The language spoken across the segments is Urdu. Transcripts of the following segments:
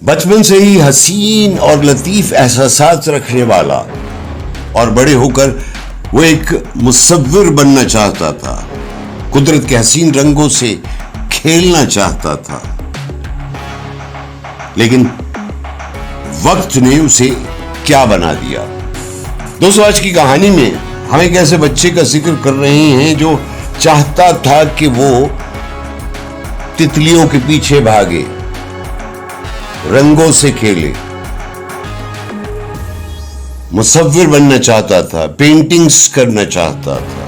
بچپن سے ہی حسین اور لطیف احساسات رکھنے والا اور بڑے ہو کر وہ ایک مصور بننا چاہتا تھا، قدرت کے حسین رنگوں سے کھیلنا چاہتا تھا، لیکن وقت نے اسے کیا بنا دیا۔ دوستو، آج کی کہانی میں ہم ایک ایسے بچے کا ذکر کر رہے ہیں جو چاہتا تھا کہ وہ تتلیوں کے پیچھے بھاگے، رنگوں سے کھیلے، مصور بننا چاہتا تھا، پینٹنگز کرنا چاہتا تھا۔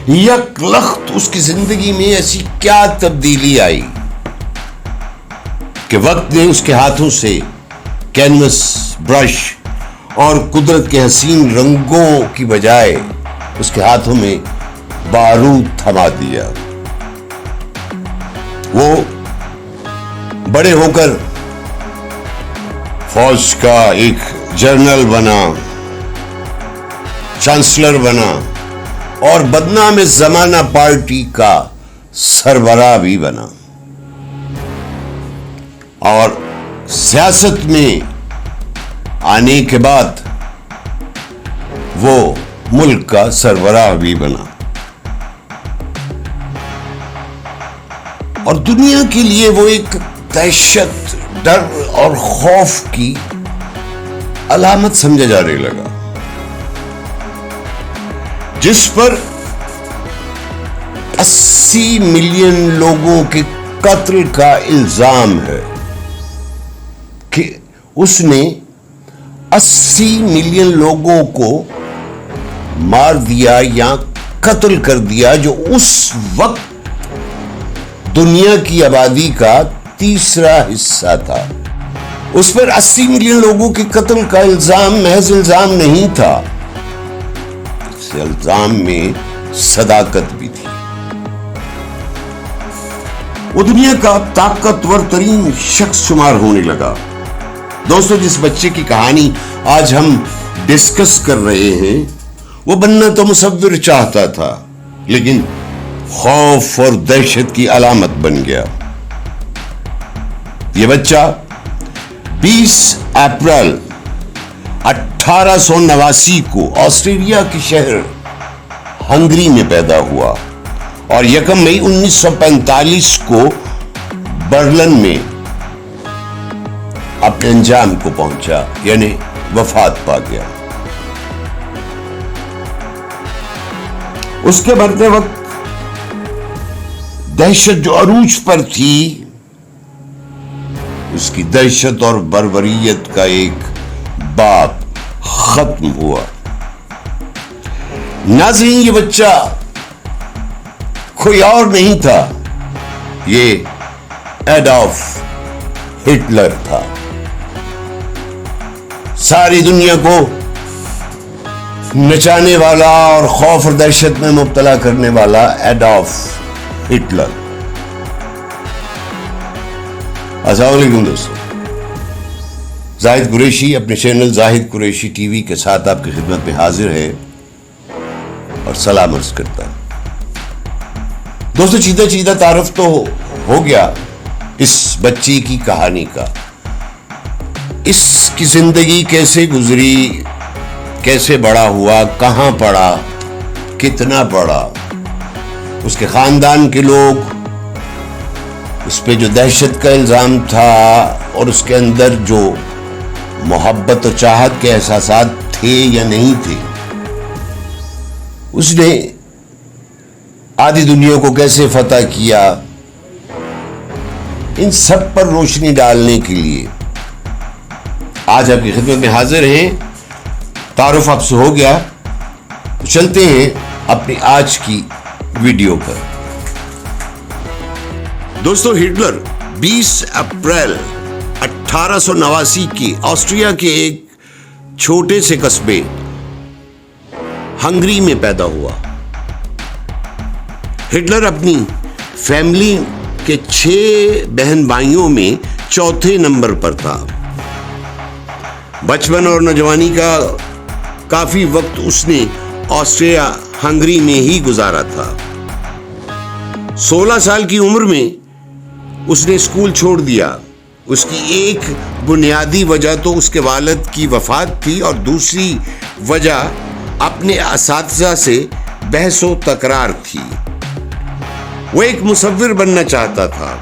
یک لخت اس کی زندگی میں ایسی کیا تبدیلی آئی کہ وقت نے اس کے ہاتھوں سے کینوس، برش اور قدرت کے حسین رنگوں کی بجائے اس کے ہاتھوں میں بارود تھما دیا۔ وہ بڑے ہو کر فوج کا ایک جنرل بنا، چانسلر بنا اور بدنام زمانہ پارٹی کا سربراہ بھی بنا، اور سیاست میں آنے کے بعد وہ ملک کا سربراہ بھی بنا، اور دنیا کے لیے وہ ایک دہشت، ڈر اور خوف کی علامت سمجھا جانے لگا، جس پر 80 ملین لوگوں کے قتل کا الزام ہے کہ اس نے 80 ملین لوگوں کو مار دیا یا قتل کر دیا، جو اس وقت دنیا کی آبادی کا تیسرا حصہ تھا۔ اس پر 80 ملین لوگوں کے قتل کا الزام محض الزام نہیں تھا، اس الزام میں صداقت بھی تھی۔ وہ دنیا کا طاقتور ترین شخص شمار ہونے لگا۔ دوستو، جس بچے کی کہانی آج ہم ڈسکس کر رہے ہیں، وہ بننا تو مصور چاہتا تھا، لیکن خوف اور دہشت کی علامت بن گیا۔ یہ بچہ 20 اپریل 1889 کو آسٹریلیا کے شہر ہنگری میں پیدا ہوا اور 1 مئی 1945 کو برلن میں اپنے انجام کو پہنچا، یعنی وفات پا گیا۔ اس کے مرتے وقت دہشت جو عروج پر تھی، اس کی دہشت اور بربریت کا ایک باب ختم ہوا۔ ناظرین، یہ بچہ کوئی اور نہیں تھا، یہ ایڈولف ہٹلر تھا۔ ساری دنیا کو نچانے والا اور خوف اور دہشت میں مبتلا کرنے والا ایڈولف ہٹلر۔ السلام علیکم دوستو، زاہد قریشی اپنے چینل زاہد قریشی ٹی وی کے ساتھ آپ کی خدمت میں حاضر ہے اور سلام عرض کرتا ہے۔ دوستو، چیدہ تعارف تو ہو گیا اس بچی کی کہانی کا، اس کی زندگی کیسے گزری، کیسے بڑا ہوا، کہاں پڑھا، کتنا پڑھا، اس کے خاندان کے لوگ، اس پہ جو دہشت کا الزام تھا اور اس کے اندر جو محبت اور چاہت کے احساسات تھے یا نہیں تھے، اس نے آدھی دنیا کو کیسے فتح کیا، ان سب پر روشنی ڈالنے کے لیے آج آپ کی خدمت میں حاضر ہیں۔ تعارف آپ سے ہو گیا، تو چلتے ہیں اپنی آج کی ویڈیو پر۔ دوستو، ہٹلر 20 اپریل 1889 کی آسٹریا کے ایک چھوٹے سے قصبے ہنگری میں پیدا ہوا۔ ہٹلر اپنی فیملی کے 6 بہن بھائیوں میں چوتھے نمبر پر تھا۔ بچپن اور نوجوانی کا کافی وقت اس نے آسٹریا ہنگری میں ہی گزارا تھا۔ 16 سال کی عمر میں اس نے اسکول چھوڑ دیا اس کی ایک بنیادی وجہ تو اس کے والد کی وفات تھی اور دوسری وجہ اپنے اساتذہ سے بحث و تکرار تھی۔ وہ ایک مصور بننا چاہتا تھا،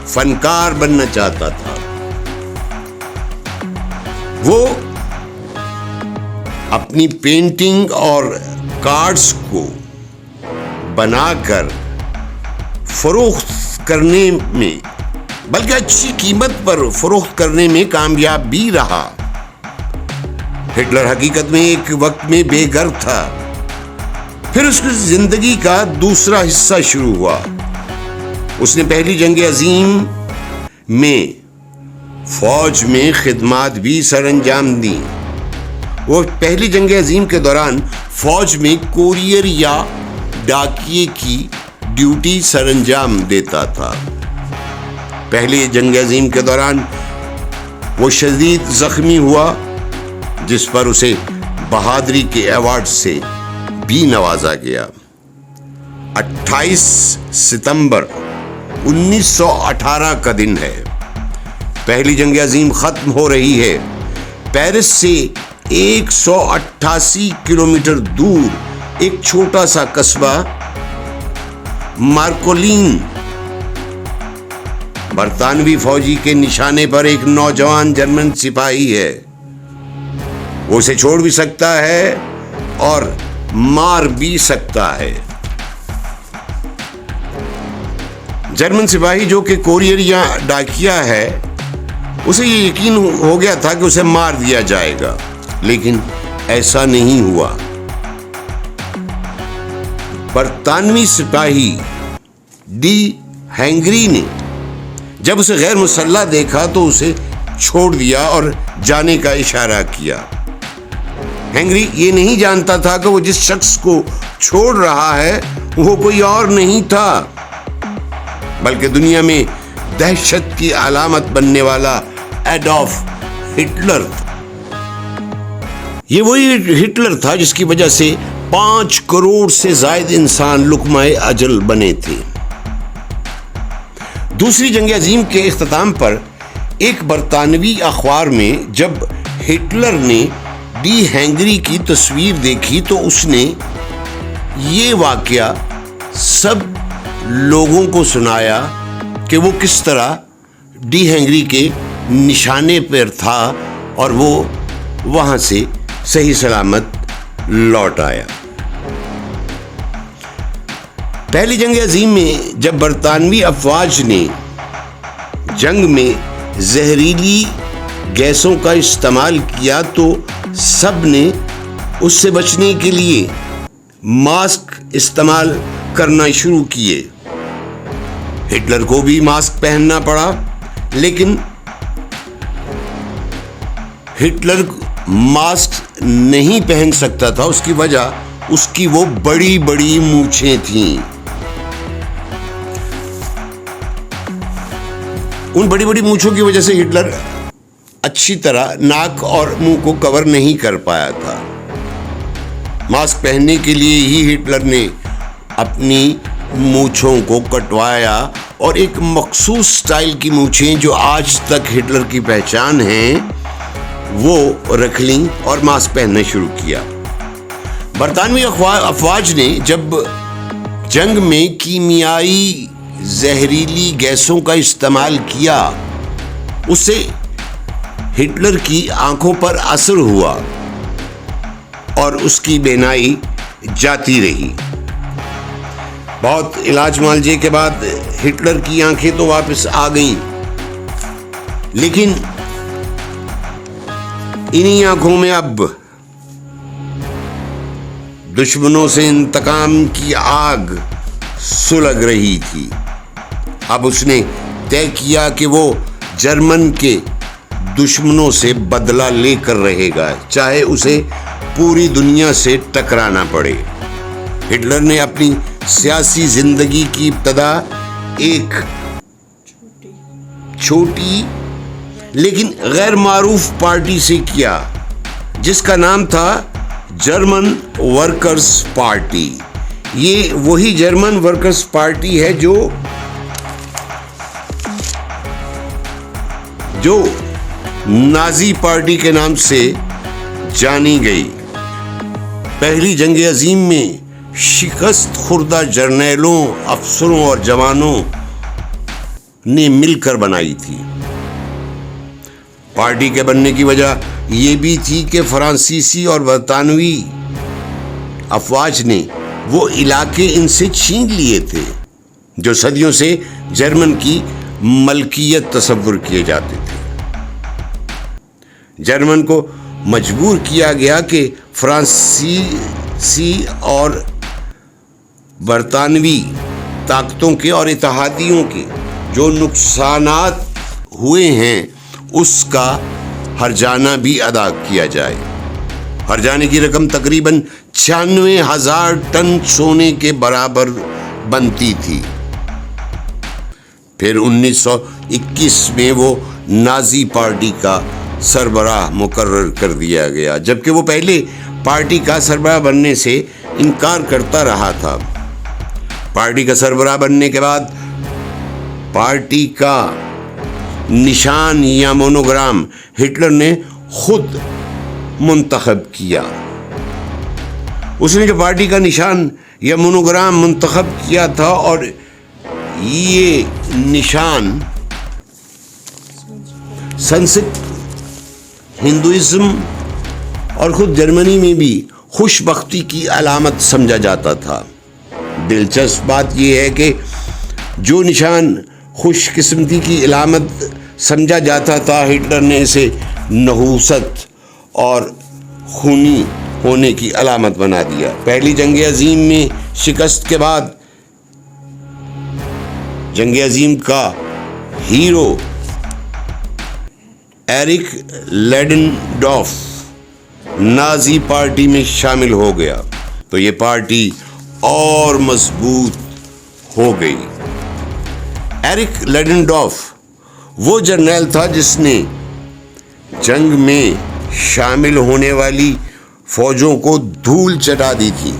فنکار بننا چاہتا تھا۔ وہ اپنی پینٹنگ اور کارڈز کو بنا کر فروخت کرنے میں، بلکہ اچھی قیمت پر فروخت کرنے میں کامیاب بھی رہا۔ ہٹلر حقیقت میں ایک وقت میں بے گھر تھا۔ پھر اس کی زندگی کا دوسرا حصہ شروع ہوا۔ اس نے پہلی جنگ عظیم میں فوج میں خدمات بھی سر انجام دی۔ وہ پہلی جنگ عظیم کے دوران فوج میں کوریئر یا ڈاکیے کی ڈیوٹی سر انجام دیتا تھا۔ پہلی جنگ عظیم کے دوران وہ شدید زخمی ہوا، جس پر اسے بہادری کے ایوارڈ سے بھی نوازا گیا۔ 28 ستمبر 1918 کا دن ہے۔ پہلی جنگ عظیم ختم ہو رہی ہے۔ پیرس سے 188 کلومیٹر دور ایک چھوٹا سا قصبہ مارکولین، برطانوی فوجی کے نشانے پر ایک نوجوان جرمن سپاہی ہے۔ وہ اسے چھوڑ بھی سکتا ہے اور مار بھی سکتا ہے۔ جرمن سپاہی جو کہ کوریئر یا ڈاکیا ہے، اسے یہ یقین ہو گیا تھا کہ اسے مار دیا جائے گا، لیکن ایسا نہیں ہوا۔ برطانوی سپاہی ڈی ہینگری نے جب اسے غیر مسلح دیکھا تو اسے چھوڑ دیا اور جانے کا اشارہ کیا۔ ہینگری یہ نہیں جانتا تھا کہ وہ جس شخص کو چھوڑ رہا ہے وہ کوئی اور نہیں تھا، بلکہ دنیا میں دہشت کی علامت بننے والا ایڈولف ہٹلر تھا۔ یہ وہی ہٹلر تھا جس کی وجہ سے 5 کروڑ سے زائد انسان لقمہ اجل بنے تھے۔ دوسری جنگ عظیم کے اختتام پر ایک برطانوی اخبار میں جب ہٹلر نے ڈی ہینگری کی تصویر دیکھی تو اس نے یہ واقعہ سب لوگوں کو سنایا کہ وہ کس طرح ڈی ہینگری کے نشانے پر تھا اور وہ وہاں سے صحیح سلامت لوٹ آیا۔ پہلی جنگ عظیم میں جب برطانوی افواج نے جنگ میں زہریلی گیسوں کا استعمال کیا تو سب نے اس سے بچنے کے لیے ماسک استعمال کرنا شروع کیے۔ ہٹلر کو بھی ماسک پہننا پڑا، لیکن ہٹلر ماسک نہیں پہن سکتا تھا۔ اس کی وجہ اس کی وہ بڑی بڑی مونچھیں تھیں۔ ان بڑی بڑی مونچھوں کی وجہ سے ہٹلر اچھی طرح ناک اور منہ کو کور نہیں کر پایا تھا۔ ماسک پہننے کے لیے ہی ہٹلر نے اپنی مونچھوں کو کٹوایا اور ایک مخصوص سٹائل کی مونچھیں جو آج تک ہٹلر کی پہچان ہیں وہ رکھ لیں اور ماسک پہننا شروع کیا۔ برطانوی افواج نے جب جنگ میں کیمیائی زہریلی گیسوں کا استعمال کیا، اس سے ہٹلر کی آنکھوں پر اثر ہوا اور اس کی بینائی جاتی رہی۔ بہت علاج معالجے کے بعد ہٹلر کی آنکھیں تو واپس آ گئیں، لیکن انہی آنکھوں میں اب دشمنوں سے انتقام کی آگ سلگ رہی تھی۔ اب اس نے طے کیا کہ وہ جرمن کے دشمنوں سے بدلہ لے کر رہے گا، چاہے اسے پوری دنیا سے ٹکرانا پڑے۔ ہٹلر نے اپنی سیاسی زندگی کی ابتدا ایک چھوٹی لیکن غیر معروف پارٹی سے کیا جس کا نام تھا جرمن ورکرز پارٹی۔ یہ وہی جرمن ورکرز پارٹی ہے جو جو نازی پارٹی کے نام سے جانی گئی. پہلی جنگ عظیم میں شکست خوردہ جرنیلوں، افسروں اور جوانوں نے مل کر بنائی تھی. پارٹی کے بننے کی وجہ یہ بھی تھی کہ فرانسیسی اور برطانوی افواج نے وہ علاقے ان سے چھین لیے تھے جو صدیوں سے جرمن کی ملکیت تصور کیے جاتے تھے. جرمن کو مجبور کیا گیا کہ فرانسیسی اور برطانوی طاقتوں کے اور اتحادیوں کے جو نقصانات ہوئے ہیں اس کا ہرجانہ بھی ادا کیا جائے. ہرجانے کی رقم تقریباً 96,000 ٹن سونے کے برابر بنتی تھی. پھر 1921 میں وہ نازی پارٹی کا سربراہ مقرر کر دیا گیا، جبکہ وہ پہلے پارٹی کا سربراہ بننے سے انکار کرتا رہا تھا. پارٹی کا سربراہ بننے کے بعد پارٹی کا نشان یا مونوگرام ہٹلر نے خود منتخب کیا. اس نے جو پارٹی کا نشان یا مونوگرام منتخب کیا تھا اور یہ نشان سنسکرت، ہندوازم اور خود جرمنی میں بھی خوش بختی کی علامت سمجھا جاتا تھا. دلچسپ بات یہ ہے کہ جو نشان خوش قسمتی کی علامت سمجھا جاتا تھا، ہٹلر نے اسے نحوست اور خونی ہونے کی علامت بنا دیا. پہلی جنگ عظیم میں شکست کے بعد جنگ عظیم کا ہیرو ایرک لیڈنڈورف نازی پارٹی میں شامل ہو گیا تو یہ پارٹی اور مضبوط ہو گئی. ایرک لیڈنڈورف وہ جرنیل تھا جس نے جنگ میں شامل ہونے والی فوجوں کو دھول چٹا دی تھی،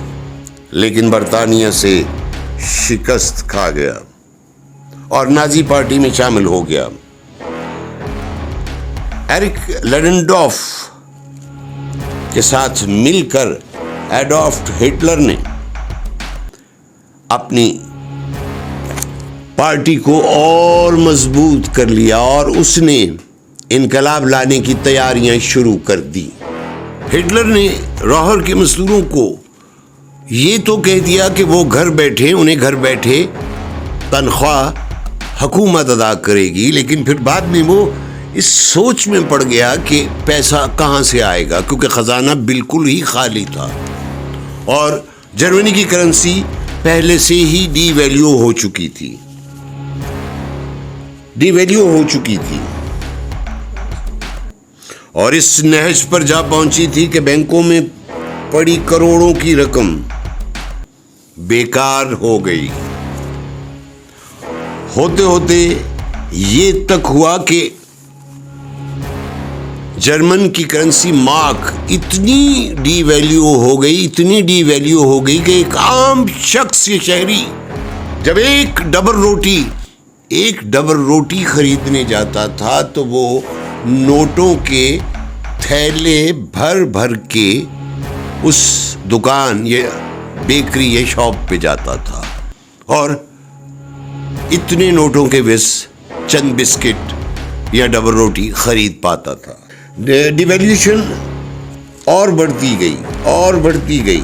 لیکن برطانیہ سے شکست کھا گیا اور نازی پارٹی میں شامل ہو گیا. ایرک لیڈنڈورف کے ساتھ مل کر ایڈولف ہٹلر نے اپنی پارٹی کو اور مضبوط کر لیا اور اس نے انقلاب لانے کی تیاریاں شروع کر دی. ہٹلر نے راہر کے مزدوروں کو یہ تو کہہ دیا کہ وہ انہیں گھر بیٹھے تنخواہ حکومت ادا کرے گی، لیکن پھر بعد میں وہ اس سوچ میں پڑ گیا کہ پیسہ کہاں سے آئے گا، کیونکہ خزانہ بالکل ہی خالی تھا اور جرمنی کی کرنسی پہلے سے ہی ڈی ویلیو ہو چکی تھی. اور اس نہج پر جا پہنچی تھی کہ بینکوں میں پڑی کروڑوں کی رقم بیکار ہو گئی. ہوتے ہوتے یہ تک ہوا کہ جرمن کی کرنسی مارک اتنی ڈی ویلیو ہو گئی کہ ایک عام شخص یا شہری جب ایک ڈبل روٹی خریدنے جاتا تھا تو وہ نوٹوں کے تھیلے بھر کے اس دکان یا بیکری یا شاپ پہ جاتا تھا اور اتنے نوٹوں کے وس چند بسکٹ یا ڈبل روٹی خرید پاتا تھا. ڈیویلیوشن اور بڑھتی گئی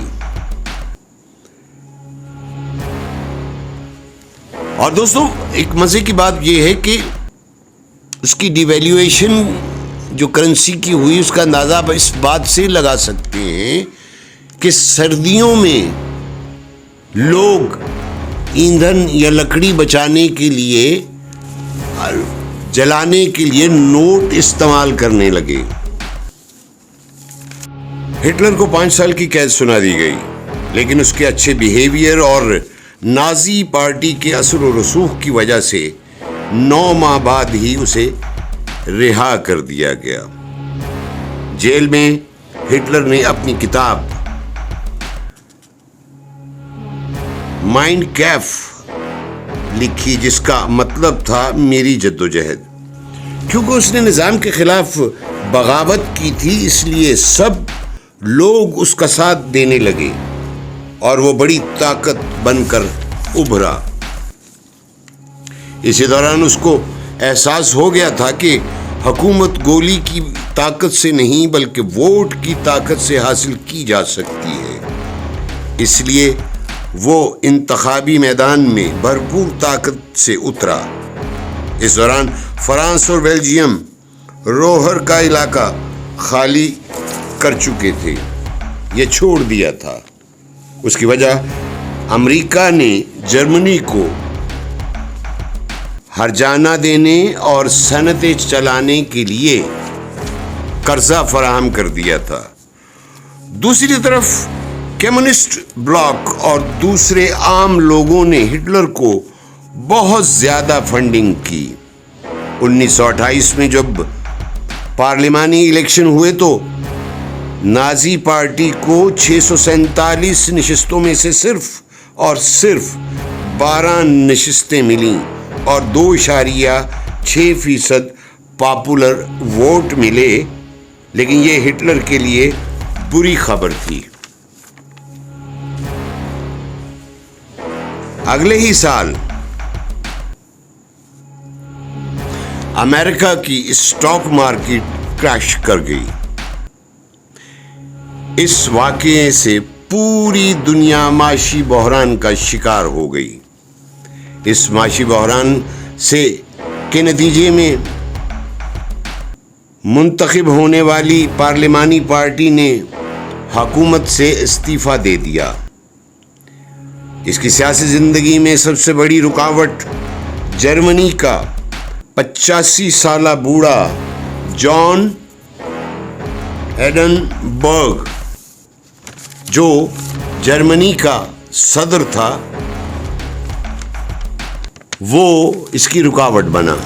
اور دوستوں ایک مزے کی بات یہ ہے کہ اس کی ڈیویلیویشن جو کرنسی کی ہوئی اس کا اندازہ آپ اس بات سے لگا سکتے ہیں کہ سردیوں میں لوگ ایندھن یا لکڑی بچانے کے لیے جلانے کے لیے نوٹ استعمال کرنے لگے. ہٹلر کو 5 سال کی قید سنا دی گئی، لیکن اس کے اچھے بیہیویئر اور نازی پارٹی کے اثر و رسوخ کی وجہ سے 9 ماہ بعد ہی اسے رہا کر دیا گیا. جیل میں ہٹلر نے اپنی کتاب مائنڈ کیمپ لکھی، جس کا مطلب تھا میری جدوجہد. کیونکہ اس نے نظام کے خلاف بغاوت کی تھی، اس لیے سب لوگ اس کا ساتھ دینے لگے اور وہ بڑی طاقت بن کر ابھرا۔ اسی دوران اس کو احساس ہو گیا تھا کہ حکومت گولی کی طاقت سے نہیں بلکہ ووٹ کی طاقت سے حاصل کی جا سکتی ہے، اس لیے وہ انتخابی میدان میں بھرپور طاقت سے اترا۔ اس دوران فرانس اور بیلجیم روہر کا علاقہ خالی کر چکے تھے، یہ چھوڑ دیا تھا۔ اس کی وجہ امریکہ نے جرمنی کو ہرجانہ دینے اور صنعتیں چلانے کے لیے قرضہ فراہم کر دیا تھا۔ دوسری طرف کمیونسٹ بلاک اور دوسرے عام لوگوں نے ہٹلر کو بہت زیادہ فنڈنگ کی۔ 1928 میں جب پارلیمانی الیکشن ہوئے تو نازی پارٹی کو 647 نشستوں میں سے صرف اور صرف 12 نشستیں ملیں اور 2.6% پاپولر ووٹ ملے، لیکن یہ ہٹلر کے لیے بری خبر تھی۔ اگلے ہی سال امریکہ کی اسٹاک مارکیٹ کریش کر گئی۔ اس واقعے سے پوری دنیا معاشی بحران کا شکار ہو گئی۔ اس معاشی بحران کے نتیجے میں منتخب ہونے والی پارلیمانی پارٹی نے حکومت سے استعفیٰ دے دیا۔ اس کی سیاسی زندگی میں سب سے بڑی رکاوٹ جرمنی کا 85 سالہ بوڑھا جان ہنڈنبرگ، جو جرمنی کا صدر تھا، وہ اس کی رکاوٹ بنا۔